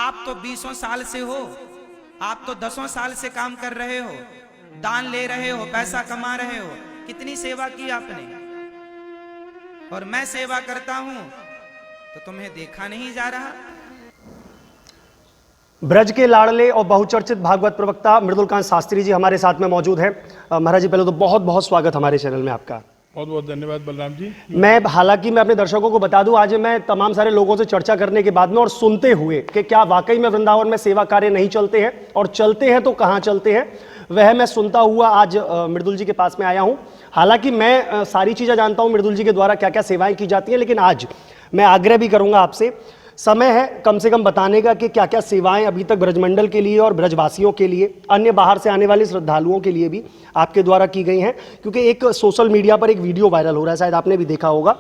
आप तो 20 साल से हो, आप तो 10 साल से काम कर रहे हो, दान ले रहे हो, पैसा कमा रहे हो, कितनी सेवा की आपने। और मैं सेवा करता हूं तो तुम्हें देखा नहीं जा रहा। ब्रज के लाडले और बहुचर्चित भागवत प्रवक्ता मृदुलकांत शास्त्री जी हमारे साथ में मौजूद हैं। महाराज जी, पहले तो बहुत बहुत स्वागत हमारे चैनल में आपका। बहुत बहुत धन्यवाद बलराम जी। हालांकि मैं अपने दर्शकों को बता दूं, आज मैं तमाम सारे लोगों से चर्चा करने के बाद में और सुनते हुए कि क्या वाकई में वृंदावन में सेवा कार्य नहीं चलते हैं और चलते हैं तो कहां चलते हैं, वह मैं सुनता हुआ आज मृदुल जी के पास में आया हूं। हालांकि मैं सारी चीजें जानता हूं मृदुल जी के द्वारा क्या क्या सेवाएं की जाती हैं, लेकिन आज मैं आग्रह भी करूंगा आपसे, समय है कम से कम बताने का कि क्या क्या सेवाएं अभी तक ब्रजमंडल के लिए और ब्रजवासियों के लिए, अन्य बाहर से आने वाले श्रद्धालुओं के लिए भी आपके द्वारा की गई हैं। क्योंकि एक सोशल मीडिया पर एक वीडियो वायरल हो रहा है, शायद आपने भी देखा होगा,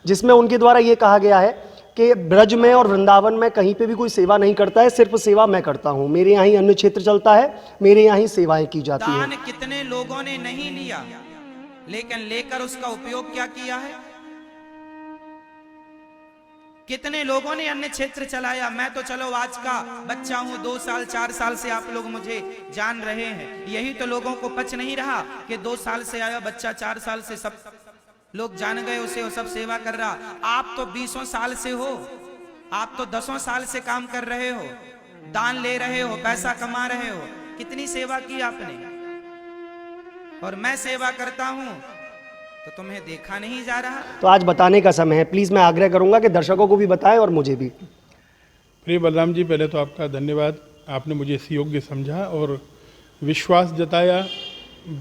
जिसमें उनके द्वारा ये कहा गया है कि ब्रज में और वृंदावन में कहीं पे भी कोई सेवा नहीं करता है, सिर्फ सेवा मैं करता हूं, मेरे यहाँ ही अन्य क्षेत्र चलता है, मेरे यहाँ ही सेवाएं की जाती हैं। दान कितने लोगों ने नहीं लिया, लेकिन लेकर उसका उपयोग क्या किया है। कितने लोगों ने अन्य क्षेत्र चलाया। मैं तो चलो आज का बच्चा हूं, 2 साल 4 साल से आप लोग मुझे जान रहे हैं। यही तो लोगों को पच नहीं रहा कि 2 साल से आया बच्चा 4 साल से सब लोग जान गए उसे, वो सब सेवा कर रहा। आप तो 20 साल से हो, आप तो 10 साल से काम कर रहे हो, दान ले रहे हो, पैसा कमा रहे हो, कितनी सेवा की आपने। और मैं सेवा करता हूं तो तुम्हें देखा नहीं जा रहा। तो आज बताने का समय है, प्लीज मैं आग्रह करूंगा कि दर्शकों को भी बताएं और मुझे भी। प्रिय बलराम जी, पहले तो आपका धन्यवाद, आपने मुझे इस योग्य समझा और विश्वास जताया।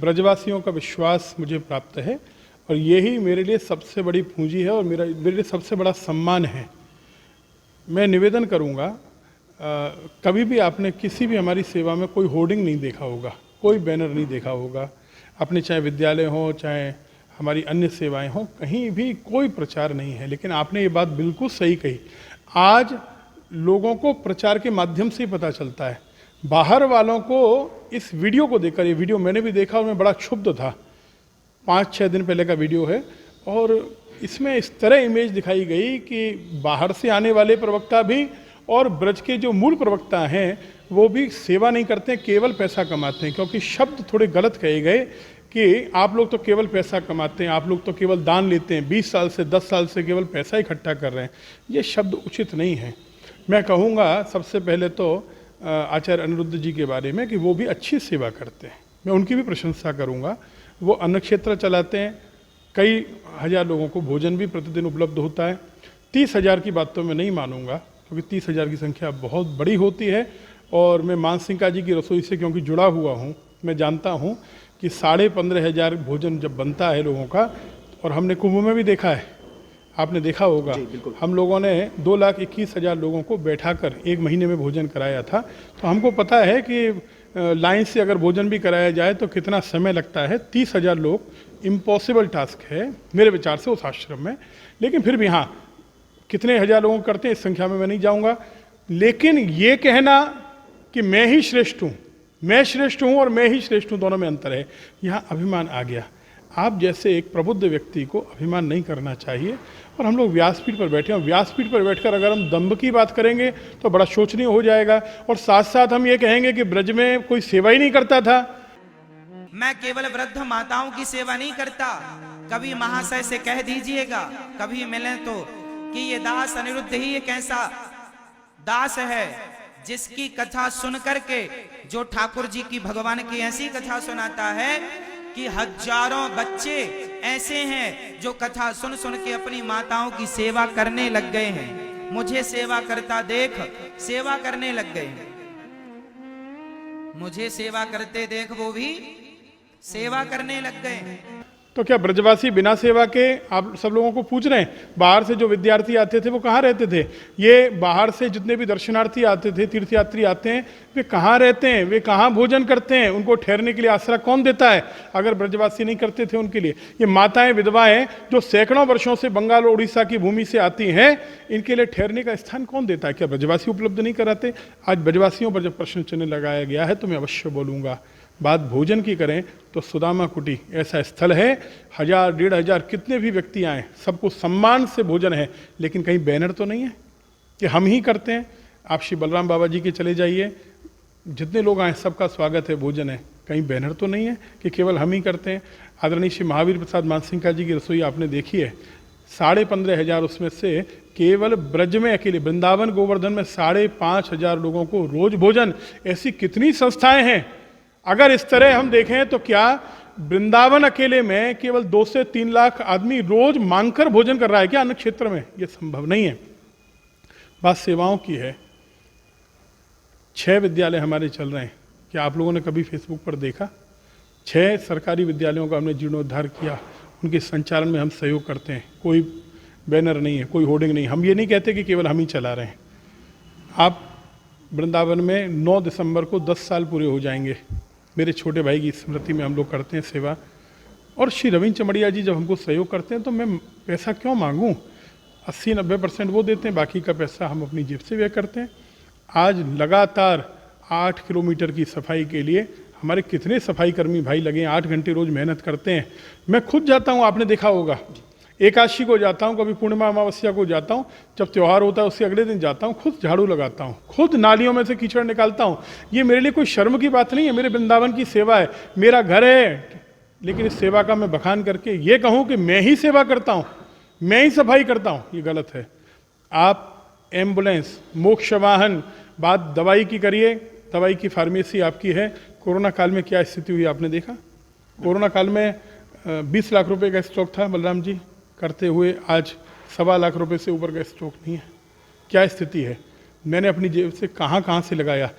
ब्रजवासियों का विश्वास मुझे प्राप्त है और यही मेरे लिए सबसे बड़ी पूंजी है और मेरे लिए सबसे बड़ा सम्मान है। मैं निवेदन करूंगा, कभी भी आपने किसी भी हमारी सेवा में कोई होर्डिंग नहीं देखा होगा, कोई बैनर नहीं देखा होगा, अपने चाहे विद्यालय हो चाहे हमारी अन्य सेवाएं हों, कहीं भी कोई प्रचार नहीं है। लेकिन आपने ये बात बिल्कुल सही कही, आज लोगों को प्रचार के माध्यम से ही पता चलता है। बाहर वालों को इस वीडियो को देखकर, ये वीडियो मैंने भी देखा और मैं बड़ा क्षुब्ध था, 5-6 दिन पहले का वीडियो है, और इसमें इस तरह इमेज दिखाई गई कि बाहर से आने वाले प्रवक्ता भी और ब्रज के जो मूल प्रवक्ता हैं वो भी सेवा नहीं करते हैं, केवल पैसा कमाते हैं। क्योंकि शब्द थोड़े गलत कहे गए कि आप लोग तो केवल पैसा कमाते हैं, आप लोग तो केवल दान लेते हैं, 20 साल से 10 साल से केवल पैसा इकट्ठा कर रहे हैं। ये शब्द उचित नहीं है। मैं कहूँगा सबसे पहले तो आचार्य अनिरुद्ध जी के बारे में कि वो भी अच्छी सेवा करते हैं, मैं उनकी भी प्रशंसा करूँगा। वो अन्न क्षेत्र चलाते हैं, कई हज़ार लोगों को भोजन भी प्रतिदिन उपलब्ध होता है। 30,000 की बात तो मैं नहीं मानूंगा, क्योंकि 30,000 की संख्या बहुत बड़ी होती है। और मैं मानसिंह जी की रसोई से क्योंकि जुड़ा हुआ हूँ, मैं जानता हूँ कि 15,500 भोजन जब बनता है लोगों का, और हमने कुंभ में भी देखा है, आपने देखा होगा, हम लोगों ने 2,21,000 लोगों को बैठाकर 1 महीने में भोजन कराया था। तो हमको पता है कि लाइन से अगर भोजन भी कराया जाए तो कितना समय लगता है। 30,000 लोग इम्पॉसिबल टास्क है मेरे विचार से उस आश्रम में। लेकिन फिर भी हाँ, कितने हज़ार लोगों करते हैं इस संख्या में मैं नहीं जाऊँगा। लेकिन ये कहना कि मैं ही श्रेष्ठ हूँ, मैं श्रेष्ठ हूँ और मैं ही श्रेष्ठ हूँ, दोनों में अंतर है। यहाँ अभिमान आ गया। आप जैसे एक प्रबुद्ध व्यक्ति को अभिमान नहीं करना चाहिए। और हम लोग व्यासपीठ पर बैठे हैं, व्यासपीठ पर बैठकर अगर हम दंभ की बात करेंगे तो बड़ा शोचनीय हो जाएगा। और साथ साथ हम ये कहेंगे कि ब्रज में कोई सेवा ही नहीं करता था। मैं केवल वृद्ध माताओं की सेवा नहीं करता। कभी महाशय से कह दीजिएगा, कभी मिले तो, कि ये दास अनिरुद्ध ही एक ऐसा दास है जिसकी कथा सुन करके, जो ठाकुर जी की भगवान की ऐसी कथा सुनाता है कि हजारों बच्चे ऐसे हैं जो कथा सुन सुन के अपनी माताओं की सेवा करने लग गए हैं। मुझे सेवा करता देख सेवा करने लग गए हैं, मुझे सेवा करते देख वो भी सेवा करने लग गए। तो क्या ब्रजवासी बिना सेवा के, आप सब लोगों को पूछ रहे हैं, बाहर से जो विद्यार्थी आते थे वो कहाँ रहते थे? ये बाहर से जितने भी दर्शनार्थी आते थे, तीर्थयात्री आते हैं, वे कहाँ रहते हैं, वे कहाँ भोजन करते हैं, उनको ठहरने के लिए आसरा कौन देता है अगर ब्रजवासी नहीं करते थे उनके लिए? ये माताएं विधवाएं जो सैकड़ों वर्षों से बंगाल और उड़ीसा की भूमि से आती हैं, इनके लिए ठहरने का स्थान कौन देता है? क्या ब्रजवासी उपलब्ध नहीं कराते? आज ब्रजवासियों पर जब प्रश्न चिन्ह लगाया गया है तो मैं अवश्य बोलूँगा। बात भोजन की करें तो सुदामा कुटी ऐसा स्थल है, 1000, 1500 कितने भी व्यक्ति आए, सबको सम्मान से भोजन है। लेकिन कहीं बैनर तो नहीं है कि हम ही करते हैं। आप श्री बलराम बाबा जी के चले जाइए, जितने लोग आए सबका स्वागत है, भोजन है, कहीं बैनर तो नहीं है कि केवल हम ही करते हैं। आदरणीय श्री महावीर प्रसाद मानसिंह जी की रसोई आपने देखी है, 15,500 उसमें से केवल ब्रज में अकेले वृंदावन गोवर्धन में 5,500 लोगों को रोज भोजन। ऐसी कितनी संस्थाएं हैं। अगर इस तरह हम देखें तो क्या वृंदावन अकेले में केवल 2 से 3 लाख आदमी रोज मांगकर भोजन कर रहा है क्या अन्य क्षेत्र में? यह संभव नहीं है। बात सेवाओं की है। 6 विद्यालय हमारे चल रहे हैं। क्या आप लोगों ने कभी फेसबुक पर देखा? 6 सरकारी विद्यालयों का हमने जीर्णोद्धार किया, उनके संचालन में हम सहयोग करते हैं। कोई बैनर नहीं है, कोई होर्डिंग नहीं। हम ये नहीं कहते कि केवल हम ही चला रहे हैं। आप वृंदावन में 9 दिसंबर को 10 साल पूरे हो जाएंगे। मेरे छोटे भाई की स्मृति में हम लोग करते हैं सेवा। और श्री रविंद्र चमड़िया जी जब हमको सहयोग करते हैं तो मैं पैसा क्यों मांगूं? 80-90% वो देते हैं, बाकी का पैसा हम अपनी जेब से व्यय करते हैं। आज लगातार 8 किलोमीटर की सफाई के लिए हमारे कितने सफाई कर्मी भाई लगे हैं, 8 घंटे रोज मेहनत करते हैं। मैं खुद जाता हूँ, आपने देखा होगा, एकादशी को जाता हूँ, कभी पूर्णिमा अमावस्या को जाता हूँ, जब त्यौहार होता है उसके अगले दिन जाता हूँ, खुद झाड़ू लगाता हूँ, खुद नालियों में से कीचड़ निकालता हूँ। ये मेरे लिए कोई शर्म की बात नहीं है, मेरे वृंदावन की सेवा है, मेरा घर है। लेकिन इस सेवा का मैं बखान करके ये कहूँ कि मैं ही सेवा करता हूँ, मैं ही सफाई करता हूँ, ये गलत है। आप एम्बुलेंस, मोक्ष वाहन, बात दवाई की करिए, दवाई की फार्मेसी आपकी है। कोरोना काल में क्या स्थिति हुई आपने देखा? कोरोना काल में 20 लाख रुपए का स्टॉक था बलराम जी करते हुए, आज 1.25 लाख रुपए से ऊपर का स्टॉक नहीं है। क्या स्थिति है? मैंने अपनी जेब से कहाँ से लगाया।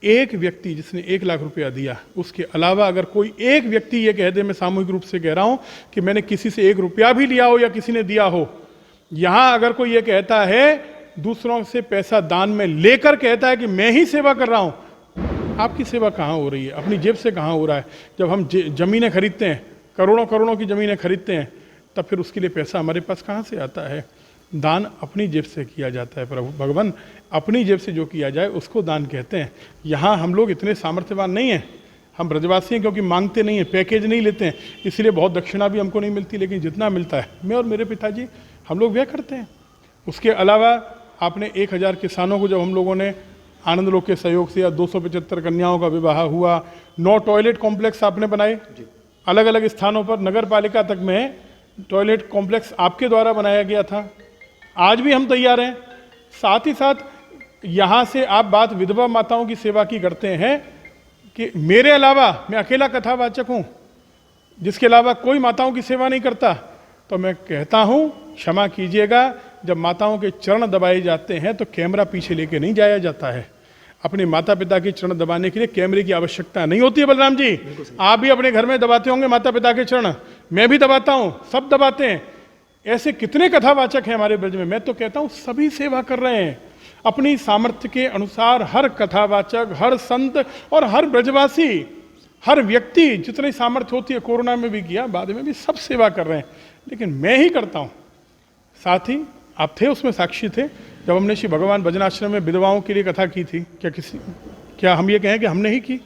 एक व्यक्ति जिसने 1 लाख रुपया दिया, उसके अलावा अगर कोई एक व्यक्ति ये कह दे, मैं सामूहिक रूप से कह रहा हूँ कि मैंने किसी से 1 रुपया भी लिया हो या किसी ने दिया हो, यहाँ अगर कोई ये कहता है दूसरों से पैसा दान में लेकर कहता है कि मैं ही सेवा कर रहा हूँ, आपकी सेवा कहाँ हो रही है? अपनी जेब से कहाँ हो रहा है? जब हम जमीनें खरीदते हैं, करोड़ों की जमीनें खरीदते हैं, तब फिर उसके लिए पैसा हमारे पास कहाँ से आता है? दान अपनी जेब से किया जाता है। प्रभु भगवान अपनी जेब से जो किया जाए उसको दान कहते हैं। यहाँ हम लोग इतने सामर्थ्यवान नहीं हैं, हम ब्रजवासी हैं, क्योंकि मांगते नहीं हैं, पैकेज नहीं लेते हैं, इसलिए बहुत दक्षिणा भी हमको नहीं मिलती। लेकिन जितना मिलता है, मैं और मेरे पिताजी हम लोग व्यय करते हैं। उसके अलावा आपने 1000 किसानों को जब हम लोगों ने आनंद लोक के सहयोग से, या 275 कन्याओं का विवाह हुआ, 9 टॉयलेट कॉम्प्लेक्स आपने बनाए अलग अलग स्थानों पर, नगर पालिका तक में टॉयलेट कॉम्प्लेक्स आपके द्वारा बनाया गया था। आज भी हम तैयार हैं। साथ ही साथ यहाँ से आप बात विधवा माताओं की सेवा की करते हैं कि मेरे अलावा मैं अकेला कथावाचक हूँ जिसके अलावा कोई माताओं की सेवा नहीं करता। तो मैं कहता हूँ, क्षमा कीजिएगा, जब माताओं के चरण दबाए जाते हैं तो कैमरा पीछे लेके नहीं जाया जाता है। अपने माता पिता के चरण दबाने के लिए कैमरे की आवश्यकता नहीं होती है। बलराम जी, आप भी अपने घर में दबाते होंगे माता पिता के चरण, मैं भी दबाता हूँ, सब दबाते हैं। ऐसे कितने कथावाचक हैं हमारे ब्रज में। मैं तो कहता हूँ सभी सेवा कर रहे हैं अपनी सामर्थ्य के अनुसार। हर कथावाचक, हर संत और हर ब्रजवासी, हर व्यक्ति जितनी सामर्थ्य होती है, कोरोना में भी किया, बाद में भी सब सेवा कर रहे हैं। लेकिन मैं ही करता हूँ। साथ ही आप थे, उसमें साक्षी थे, जब हमने श्री भगवान भजनाश्रम में विधवाओं के लिए कथा की थी। क्या हम ये कहें कि हमने ही की?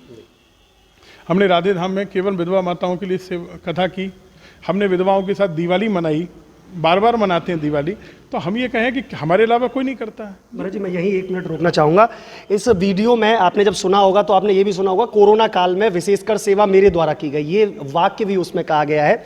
हमने राधे धाम में केवल विधवा माताओं के लिए कथा की। हमने विधवाओं के साथ दिवाली मनाई, बार बार मनाते हैं दिवाली। तो हम ये कहें कि हमारे अलावा कोई नहीं करता है। महाराज जी, मैं यहीं 1 मिनट रोकना चाहूँगा। इस वीडियो में आपने जब सुना होगा तो आपने ये भी सुना होगा, कोरोना काल में विशेषकर सेवा मेरे द्वारा की गई, ये वाक्य भी उसमें कहा गया है।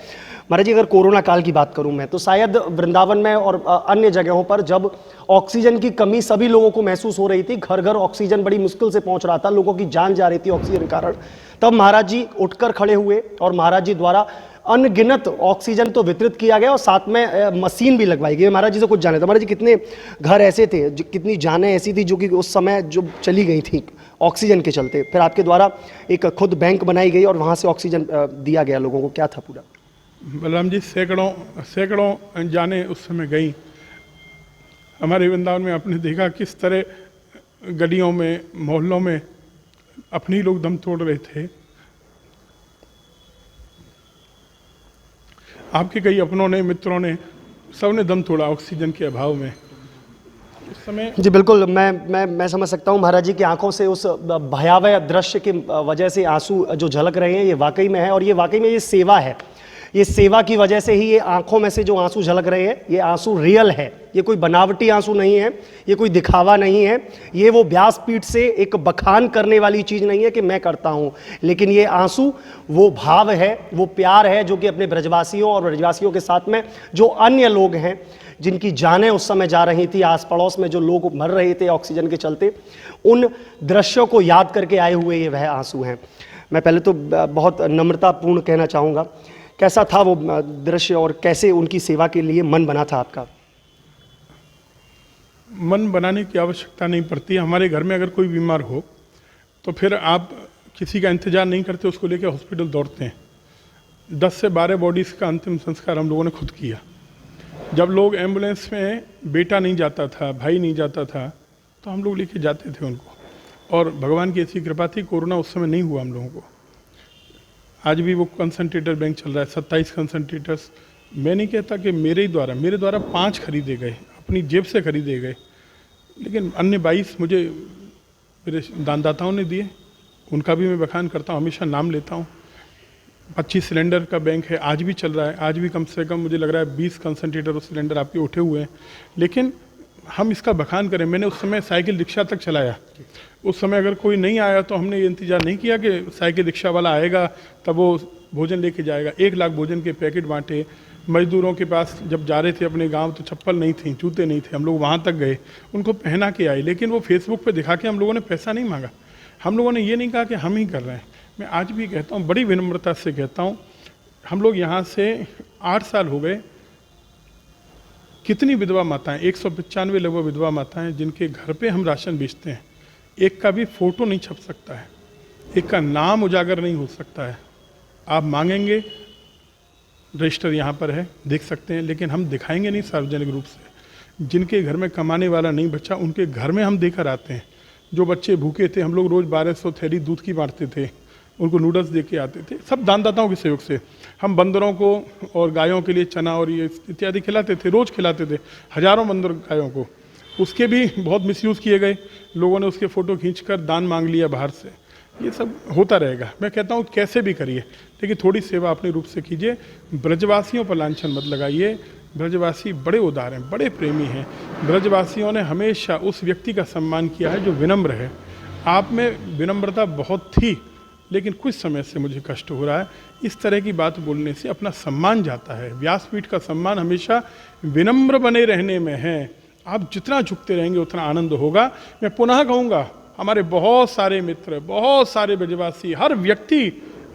महाराज जी, अगर कोरोना काल की बात करूं मैं, तो शायद वृंदावन में और अन्य जगहों पर जब ऑक्सीजन की कमी सभी लोगों को महसूस हो रही थी, घर घर ऑक्सीजन बड़ी मुश्किल से पहुंच रहा था, लोगों की जान जा रही थी ऑक्सीजन के कारण, तब महाराज जी उठकर खड़े हुए और महाराज जी द्वारा अनगिनत ऑक्सीजन तो वितरित किया गया और साथ में मशीन भी लगवाई गई। महाराज जी से कुछ जाने तो महाराज जी, कितने घर ऐसे थे, कितनी जानें ऐसी थी जो कि उस समय जो चली गई थी ऑक्सीजन के चलते, फिर आपके द्वारा एक खुद बैंक बनाई गई और वहाँ से ऑक्सीजन दिया गया लोगों को, क्या था पूरा? बलराम जी, सैकड़ों जाने उस समय गई। हमारे वृंदावन में आपने देखा किस तरह गलियों में, मोहल्लों में अपनी लोग दम तोड़ रहे थे। आपके कई अपनों ने, मित्रों ने, सबने दम तोड़ा ऑक्सीजन के अभाव में उस समय। जी बिल्कुल, मैं समझ सकता हूँ महाराज जी की आंखों से उस भयावह दृश्य की वजह से आंसू जो झलक रहे हैं, ये वाकई में है। और ये वाकई में ये सेवा है, ये सेवा की वजह से ही ये आंखों में से जो आंसू झलक रहे हैं, ये आंसू रियल है, ये कोई बनावटी आंसू नहीं है, ये कोई दिखावा नहीं है, ये वो व्यासपीठ से एक बखान करने वाली चीज़ नहीं है कि मैं करता हूँ, लेकिन ये आंसू वो भाव है, वो प्यार है जो कि अपने ब्रजवासियों और ब्रजवासियों के साथ में जो अन्य लोग हैं जिनकी जानें उस समय जा रही थी, आस पड़ोस में जो लोग मर रहे थे ऑक्सीजन के चलते, उन दृश्यों को याद करके आए हुए ये वह आंसू हैं। मैं पहले तो बहुत नम्रतापूर्ण कहना चाहूँगा, कैसा था वो दृश्य और कैसे उनकी सेवा के लिए मन बना था आपका? मन बनाने की आवश्यकता नहीं पड़ती। हमारे घर में अगर कोई बीमार हो तो फिर आप किसी का इंतजार नहीं करते, उसको लेकर हॉस्पिटल दौड़ते हैं। 10 से 12 बॉडीज़ का अंतिम संस्कार हम लोगों ने खुद किया। जब लोग एम्बुलेंस में बेटा नहीं जाता था, भाई नहीं जाता था, तो हम लोग लेके जाते थे उनको, और भगवान की ऐसी कृपा थी, कोरोना उस समय नहीं हुआ हम लोगों को। आज भी वो कंसंट्रेटर बैंक चल रहा है, 27 कंसंट्रेटर्स। मैं नहीं कहता कि मेरे द्वारा 5 खरीदे गए, अपनी जेब से खरीदे गए, लेकिन अन्य 22 मुझे मेरे दानदाताओं ने दिए, उनका भी मैं बखान करता हूँ, हमेशा नाम लेता हूँ। 25 सिलेंडर का बैंक है, आज भी चल रहा है, आज भी कम से कम मुझे लग रहा है 20 कंसंट्रेटर और सिलेंडर आपके उठे हुए हैं। लेकिन हम इसका बखान करें, मैंने उस समय साइकिल रिक्शा तक चलाया। उस समय अगर कोई नहीं आया तो हमने ये इंतज़ार नहीं किया कि साइकिल रिक्शा वाला आएगा तब वो भोजन लेके जाएगा। 1 लाख भोजन के पैकेट बांटे। मजदूरों के पास जब जा रहे थे अपने गांव तो चप्पल नहीं थी, जूते नहीं थे, हम लोग वहाँ तक गए, उनको पहना के आए। लेकिन वो फेसबुक पे दिखा के हम लोगों ने पैसा नहीं मांगा, हम लोगों ने ये नहीं कहा कि हम ही कर रहे हैं। मैं आज भी कहता हूँ, बड़ी विनम्रता से कहता हूँ, हम लोग यहाँ से 8 साल हो गए, कितनी विधवा माताएं, 195 लगभग विधवा माताएं जिनके घर पे हम राशन बेचते हैं, एक का भी फोटो नहीं छप सकता है, एक का नाम उजागर नहीं हो सकता है। आप मांगेंगे, रजिस्टर यहाँ पर है, देख सकते हैं, लेकिन हम दिखाएंगे नहीं सार्वजनिक रूप से। जिनके घर में कमाने वाला नहीं बच्चा, उनके घर में हम देकर आते हैं। जो बच्चे भूखे थे, हम लोग रोज़ 1200 थैली दूध की बांटते थे, उनको नूडल्स दे के आते थे, सब दानदाताओं के सहयोग से। हम बंदरों को और गायों के लिए चना और ये इत्यादि खिलाते थे, रोज़ खिलाते थे, हजारों बंदर गायों को। उसके भी बहुत मिसयूज़ किए गए, लोगों ने उसके फ़ोटो खींचकर दान मांग लिया बाहर से। ये सब होता रहेगा। मैं कहता हूँ कैसे भी करिए, लेकिन थोड़ी सेवा अपने रूप से कीजिए। ब्रजवासियों पर लांछन मत लगाइए। ब्रजवासी बड़े उदार हैं, बड़े प्रेमी हैं। ब्रजवासियों ने हमेशा उस व्यक्ति का सम्मान किया है जो विनम्र है। आप में विनम्रता बहुत थी, लेकिन कुछ समय से मुझे कष्ट हो रहा है। इस तरह की बात बोलने से अपना सम्मान जाता है। व्यासपीठ का सम्मान हमेशा विनम्र बने रहने में है। आप जितना झुकते रहेंगे उतना आनंद होगा। मैं पुनः कहूँगा, हमारे बहुत सारे मित्र, बहुत सारे ब्रजवासी, हर व्यक्ति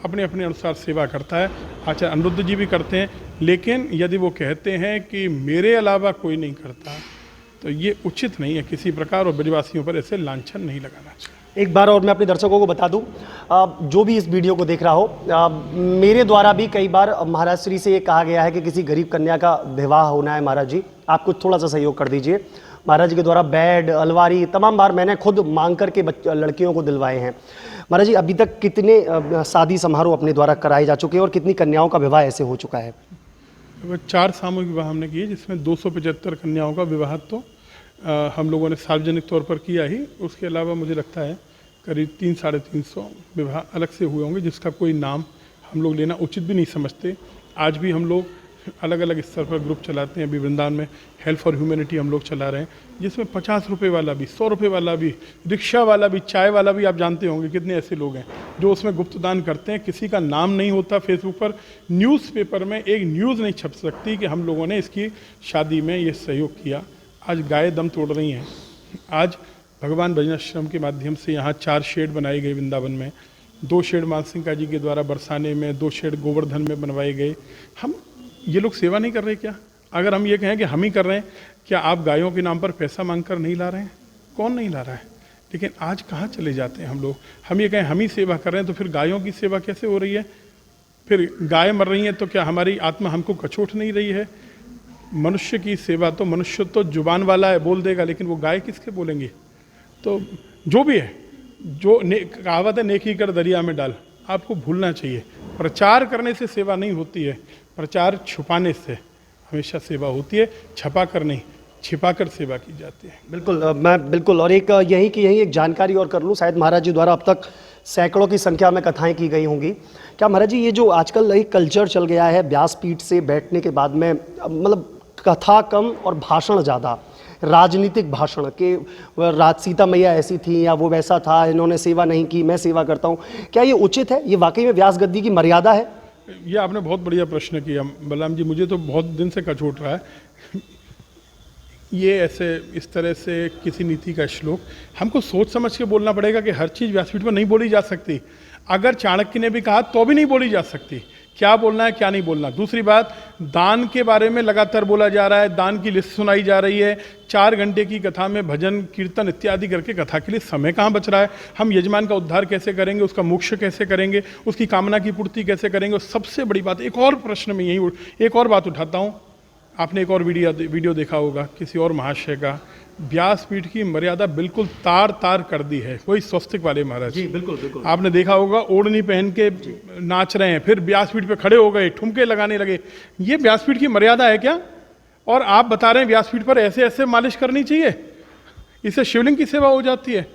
अपने अपने अनुसार सेवा करता है। आचार्य अनिरुद्ध जी भी करते हैं, लेकिन यदि वो कहते हैं कि मेरे अलावा कोई नहीं करता, तो ये उचित नहीं है किसी प्रकार, और ब्रजवासियों पर ऐसे लांछन नहीं लगाना चाहिए। एक बार और मैं अपने दर्शकों को बता दूं, जो भी इस वीडियो को देख रहा हो, मेरे द्वारा भी कई बार महाराज श्री से ये कहा गया है कि किसी गरीब कन्या का विवाह होना है, महाराज जी आप कुछ थोड़ा सा सहयोग कर दीजिए। महाराज जी के द्वारा बेड, अलमारी तमाम बार मैंने खुद मांग करके लड़कियों को दिलवाए हैं। महाराज जी अभी तक कितने शादी समारोह अपने द्वारा कराए जा चुके हैं और कितनी कन्याओं का विवाह ऐसे हो चुका है? 4 सामूहिक विवाह हमने किए, जिसमें 275 कन्याओं का विवाह तो हम लोगों ने सार्वजनिक तौर पर किया ही। उसके अलावा मुझे लगता है करीब 300-350 विवाह अलग से हुए होंगे, जिसका कोई नाम हम लोग लेना उचित भी नहीं समझते। आज भी हम लोग अलग अलग स्तर पर ग्रुप चलाते हैं। अभी वृंदावन में हेल्प फॉर ह्यूमैनिटी हम लोग चला रहे हैं, जिसमें 50 रुपये वाला भी, 100 रुपये वाला भी, रिक्शा वाला भी, चाय वाला भी। आप जानते होंगे कितने ऐसे लोग हैं जो उसमें गुप्त दान करते हैं। किसी का नाम नहीं होता फेसबुक पर, न्यूज़पेपर में एक न्यूज़ नहीं छप सकती कि हम लोगों ने इसकी शादी में ये सहयोग किया। आज गाय दम तोड़ रही हैं। आज भगवान भजनाश्रम के माध्यम से यहाँ 4 शेड बनाए गए वृंदावन में, 2 शेड मानसिंह जी के द्वारा बरसाने में, 2 शेड गोवर्धन में बनवाए गए। हम ये लोग सेवा नहीं कर रहे क्या? अगर हम ये कहें कि हम ही कर रहे हैं, क्या आप गायों के नाम पर पैसा मांगकर नहीं ला रहे हैं? कौन नहीं ला रहा है? लेकिन आज कहाँ चले जाते हैं हम लोग। हम ये कहें हम ही सेवा कर रहे हैं, तो फिर गायों की सेवा कैसे हो रही है? फिर गाय मर रही है तो क्या हमारी आत्मा हमको कचोट नहीं रही है? मनुष्य की सेवा तो, मनुष्य तो जुबान वाला है, बोल देगा, लेकिन वो गाय किसके बोलेंगे? तो जो भी है, जो कहावत है नेकी कर दरिया में डाल, आपको भूलना चाहिए। प्रचार करने से सेवा नहीं होती है, प्रचार छुपाने से हमेशा सेवा होती है। छपा कर नहीं, छिपा कर सेवा की जाती है। बिल्कुल, मैं बिल्कुल, और एक यहीं की यहीं एक जानकारी और कर लूँ, शायद महाराज जी द्वारा अब तक सैकड़ों की संख्या में कथाएं की गई होंगी। क्या महाराज जी ये जो आजकल एक कल्चर चल गया है व्यासपीठ से बैठने के बाद में, मतलब कथा कम और भाषण ज़्यादा, राजनीतिक भाषण के सीता मैया ऐसी थी या वो वैसा था, इन्होंने सेवा नहीं की, मैं सेवा करता हूँ, क्या ये उचित है? ये वाकई में व्यास गद्दी की मर्यादा है? ये आपने बहुत बढ़िया प्रश्न किया बलराम जी, मुझे तो बहुत दिन से कचोट रहा है ये ऐसे इस तरह से किसी नीति का श्लोक। हमको सोच समझ के बोलना पड़ेगा कि हर चीज़ व्यासपीठ पर नहीं बोली जा सकती। अगर चाणक्य ने भी कहा तो भी नहीं बोली जा सकती, क्या बोलना है क्या नहीं बोलना। दूसरी बात, दान के बारे में लगातार बोला जा रहा है, दान की लिस्ट सुनाई जा रही है, 4 घंटे की कथा में भजन कीर्तन इत्यादि करके कथा के लिए समय कहाँ बच रहा है। हम यजमान का उद्धार कैसे करेंगे, उसका मोक्ष कैसे करेंगे, उसकी कामना की पूर्ति कैसे करेंगे। और सबसे बड़ी बात, एक और प्रश्न में यही एक और बात उठाता हूँ। आपने एक और वीडियो देखा होगा किसी और महाशय का, व्यासपीठ की मर्यादा बिल्कुल तार तार कर दी है। वही स्वस्तिक वाले महाराज जी बिल्कुल बिल्कुल, आपने देखा होगा ओढ़नी पहन के नाच रहे हैं, फिर व्यासपीठ पे खड़े हो गए, ठुमके लगाने लगे। ये व्यासपीठ की मर्यादा है क्या? और आप बता रहे हैं व्यासपीठ पर ऐसे ऐसे मालिश करनी चाहिए, इससे शिवलिंग की सेवा हो जाती है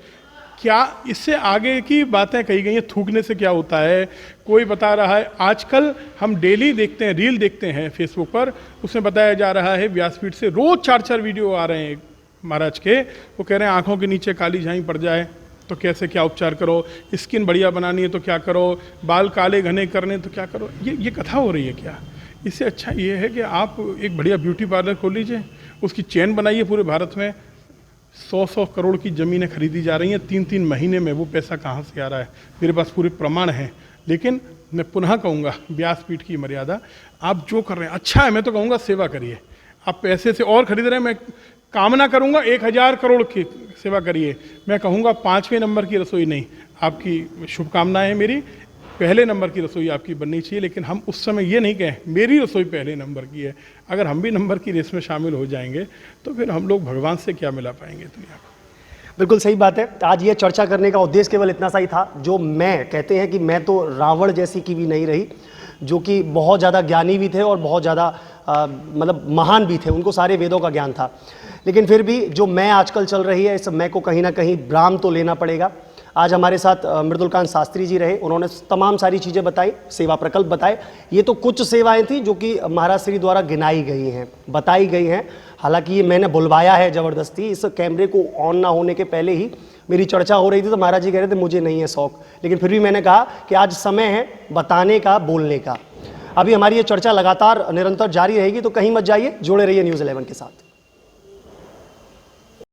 क्या? इससे आगे की बातें कही गई हैं, थूकने से क्या होता है कोई बता रहा है। आजकल हम डेली देखते हैं, रील देखते हैं फेसबुक पर, उसमें बताया जा रहा है व्यासपीठ से रोज 4-4 वीडियो आ रहे हैं महाराज के। वो कह रहे हैं आंखों के नीचे काली झाई पड़ जाए तो कैसे क्या उपचार करो, स्किन बढ़िया बनानी है तो क्या करो, बाल काले घने करने तो क्या करो। ये कथा हो रही है क्या? इससे अच्छा ये है कि आप एक बढ़िया ब्यूटी पार्लर खोल लीजिए, उसकी चेन बनाइए। पूरे भारत में 100-100 करोड़ की ज़मीनें खरीदी जा रही हैं, 3-3 महीने में। वो पैसा कहाँ से आ रहा है? मेरे पास पूरे प्रमाण हैं। लेकिन मैं पुनः कहूँगा, व्यासपीठ की मर्यादा, आप जो कर रहे हैं अच्छा है, मैं तो कहूँगा सेवा करिए। आप पैसे से और खरीद रहे हैं, मैं कामना करूँगा 1000 करोड़ की सेवा करिए। मैं कहूँगा 5वें नंबर की रसोई नहीं, आपकी शुभकामनाएं हैं मेरी, पहले नंबर की रसोई आपकी बननी चाहिए। लेकिन हम उस समय ये नहीं कहें मेरी रसोई पहले नंबर की है। अगर हम भी नंबर की रेस में शामिल हो जाएंगे तो फिर हम लोग भगवान से क्या मिला पाएंगे दुनिया को। बिल्कुल सही बात है। आज ये चर्चा करने का उद्देश्य केवल इतना सा ही था। जो मैं कहते हैं कि मैं तो रावण जैसी की भी नहीं रही, जो कि बहुत ज़्यादा ज्ञानी भी थे और बहुत ज़्यादा मतलब महान भी थे, उनको सारे वेदों का ज्ञान था। लेकिन फिर भी जो मैं आजकल चल रही है, इस मैं को कहीं ना कहीं ब्राह्म तो लेना पड़ेगा। आज हमारे साथ मृदुलकांत शास्त्री जी रहे, उन्होंने तमाम सारी चीज़ें बताई, सेवा प्रकल्प बताए। ये तो कुछ सेवाएं थी जो कि महाराज श्री द्वारा गिनाई गई हैं, बताई गई हैं। हालांकि ये मैंने बुलवाया है ज़बरदस्ती, इस कैमरे को ऑन ना होने के पहले ही मेरी चर्चा हो रही थी, तो महाराज जी कह रहे थे मुझे नहीं है शौक, लेकिन फिर भी मैंने कहा कि आज समय है बताने का, बोलने का। अभी हमारी ये चर्चा लगातार निरंतर जारी रहेगी, तो कहीं मत जाइए, जुड़े रहिए न्यूज़ 11 के साथ।